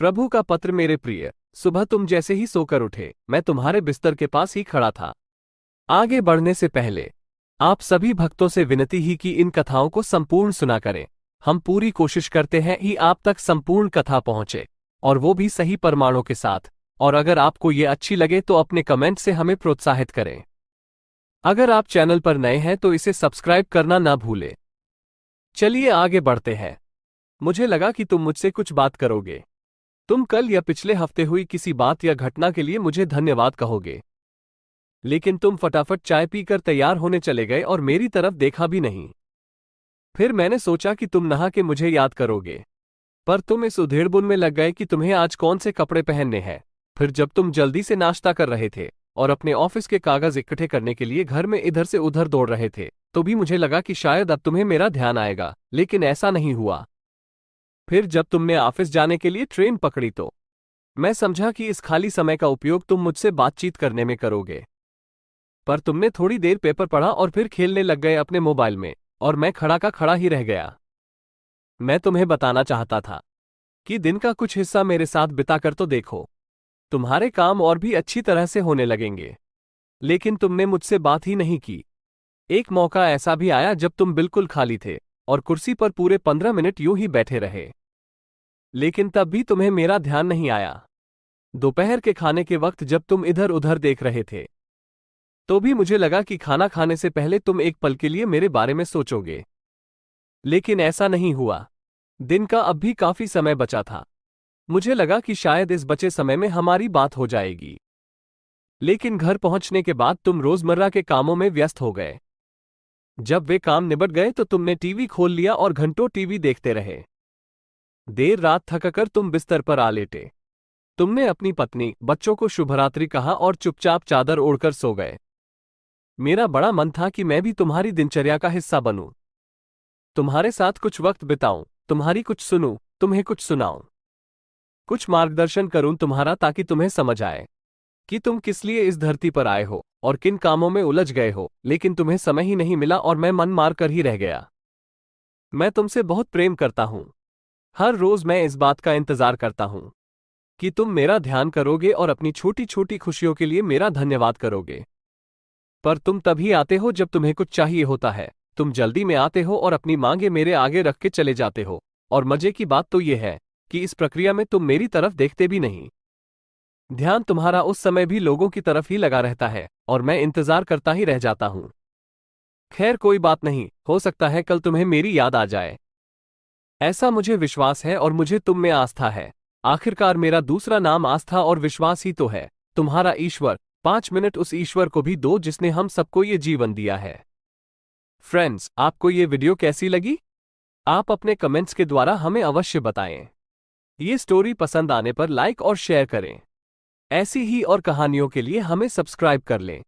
प्रभु का पत्र। मेरे प्रिय, सुबह तुम जैसे ही सोकर उठे, मैं तुम्हारे बिस्तर के पास ही खड़ा था। आगे बढ़ने से पहले आप सभी भक्तों से विनती ही कि इन कथाओं को संपूर्ण सुना करें। हम पूरी कोशिश करते हैं कि आप तक संपूर्ण कथा पहुंचे, और वो भी सही प्रमाणों के साथ। और अगर आपको ये अच्छी लगे तो अपने कमेंट से हमें प्रोत्साहित करें। अगर आप चैनल पर नए हैं तो इसे सब्सक्राइब करना ना भूलें। चलिए आगे बढ़ते हैं। मुझे लगा कि तुम मुझसे कुछ बात करोगे। तुम कल या पिछले हफ्ते हुई किसी बात या घटना के लिए मुझे धन्यवाद कहोगे, लेकिन तुम फटाफट चाय पीकर तैयार होने चले गए और मेरी तरफ देखा भी नहीं। फिर मैंने सोचा कि तुम नहा के मुझे याद करोगे, पर तुम इस उधेड़बुन में लग गए कि तुम्हें आज कौन से कपड़े पहनने हैं। फिर जब तुम जल्दी से नाश्ता कर रहे थे और अपने ऑफिस के कागज इकट्ठे करने के लिए घर में इधर से उधर दौड़ रहे थे, तो भी मुझे लगा कि शायद अब तुम्हें मेरा ध्यान आएगा, लेकिन ऐसा नहीं हुआ। फिर जब तुमने ऑफिस जाने के लिए ट्रेन पकड़ी तो मैं समझा कि इस खाली समय का उपयोग तुम मुझसे बातचीत करने में करोगे, पर तुमने थोड़ी देर पेपर पढ़ा और फिर खेलने लग गए अपने मोबाइल में, और मैं खड़ा का खड़ा ही रह गया। मैं तुम्हें बताना चाहता था कि दिन का कुछ हिस्सा मेरे साथ बिताकर तो देखो, तुम्हारे काम और भी अच्छी तरह से होने लगेंगे। लेकिन तुमने मुझसे बात ही नहीं की। एक मौका ऐसा भी आया जब तुम बिल्कुल खाली थे और कुर्सी पर पूरे 15 मिनट यूं ही बैठे रहे, लेकिन तब भी तुम्हें मेरा ध्यान नहीं आया। दोपहर के खाने के वक्त जब तुम इधर उधर देख रहे थे, तो भी मुझे लगा कि खाना खाने से पहले तुम एक पल के लिए मेरे बारे में सोचोगे, लेकिन ऐसा नहीं हुआ। दिन का अब भी काफी समय बचा था। मुझे लगा कि शायद इस बचे समय में हमारी बात हो जाएगी, लेकिन घर पहुंचने के बाद तुम रोजमर्रा के कामों में व्यस्त हो गए। जब वे काम निबट गए तो तुमने टीवी खोल लिया और घंटों टीवी देखते रहे। देर रात थककर तुम बिस्तर पर आ लेटे। तुमने अपनी पत्नी, बच्चों को शुभरात्रि कहा और चुपचाप चादर ओढ़कर सो गए। मेरा बड़ा मन था कि मैं भी तुम्हारी दिनचर्या का हिस्सा बनूं, तुम्हारे साथ कुछ वक्त बिताऊं, तुम्हारी कुछ सुनूं, तुम्हें कुछ सुनाऊं, कुछ मार्गदर्शन करूं तुम्हारा, ताकि तुम्हें समझ आए कि तुम किस लिए इस धरती पर आए हो और किन कामों में उलझ गए हो। लेकिन तुम्हें समय ही नहीं मिला और मैं मन मार कर ही रह गया। मैं तुमसे बहुत प्रेम करता हूं। हर रोज मैं इस बात का इंतजार करता हूं कि तुम मेरा ध्यान करोगे और अपनी छोटी छोटी खुशियों के लिए मेरा धन्यवाद करोगे। पर तुम तभी आते हो जब तुम्हें कुछ चाहिए होता है। तुम जल्दी में आते हो और अपनी मांगे मेरे आगे रख के चले जाते हो। और मजे की बात तो यह है कि इस प्रक्रिया में तुम मेरी तरफ देखते भी नहीं। ध्यान तुम्हारा उस समय भी लोगों की तरफ ही लगा रहता है और मैं इंतजार करता ही रह जाता हूं। खैर कोई बात नहीं, हो सकता है कल तुम्हें मेरी याद आ जाए। ऐसा मुझे विश्वास है और मुझे तुम में आस्था है। आखिरकार मेरा दूसरा नाम आस्था और विश्वास ही तो है। तुम्हारा ईश्वर। 5 मिनट उस ईश्वर को भी दो जिसने हम सबको ये जीवन दिया है। फ्रेंड्स, आपको ये वीडियो कैसी लगी? आप अपने कमेंट्स के द्वारा हमें अवश्य बताएं। ये स्टोरी पसंद आने पर लाइक और शेयर करें। ऐसी ही और कहानियों के लिए हमें सब्सक्राइब कर लें।